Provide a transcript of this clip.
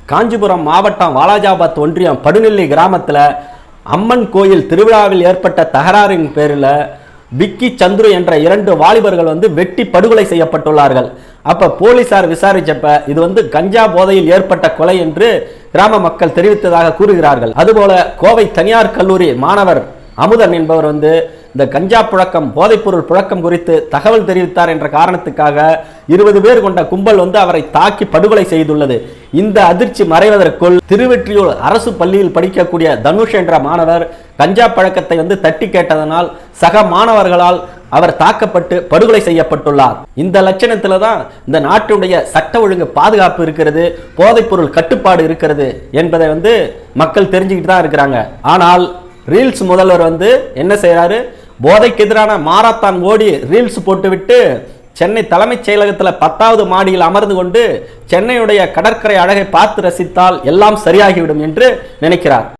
காஞ்சிபுரம் மாவட்டம் வாலாஜாபாத் ஒன்றியம் படுநெல்லி கிராமத்தில் அம்மன் கோயில் திருவிழாவில் ஏற்பட்ட தகராறின் பேரில் விக்கி சந்துரு என்ற 2 வாலிபர்கள் வெட்டி படுகொலை செய்யப்பட்டுள்ளார்கள். அப்ப போலீசார் விசாரிச்சப்ப இது கஞ்சா போதையில் ஏற்பட்ட கொலை என்று கிராம மக்கள் தெரிவித்ததாக கூறுகிறார்கள். அதுபோல கோவை தனியார் கல்லூரி மாணவர் அமுதன் என்பவர் இந்த கஞ்சா புழக்கம் போதைப்பொருள் புழக்கம் குறித்து தகவல் தெரிவித்தார் என்ற காரணத்துக்காக 20 பேர் கொண்ட கும்பல் அவரை தாக்கி படுகொலை செய்துள்ளது. இந்த அதிர்ச்சி மறைவதற்குள் திருவெற்றியூர் அரசு பள்ளியில் படிக்கக்கூடிய தனுஷ் என்ற மாணவர் கஞ்சா பழக்கத்தை தட்டி கேட்டதனால் சக மாணவர்களால் அவர் தாக்கப்பட்டு படுகொலை செய்யப்பட்டுள்ளார். இந்த லட்சணத்துல தான் இந்த நாட்டுடைய சட்ட ஒழுங்கு பாதுகாப்பு இருக்கிறது, போதைப்பொருள் கட்டுப்பாடு இருக்கிறது என்பதை மக்கள் தெரிஞ்சுக்கிட்டு தான் இருக்கிறாங்க. ஆனால் ரீல்ஸ் முதல்வர் என்ன செய்யறாரு, போதைக்கு எதிரான மாரத்தான் ஓடி ரீல்ஸ் போட்டுவிட்டு சென்னை தலைமைச் செயலகத்தில் 10வது மாடியில் அமர்ந்து கொண்டு சென்னையுடைய கடற்கரை அழகை பார்த்து ரசித்தால் எல்லாம் சரியாகிவிடும் என்று நினைக்கிறார்.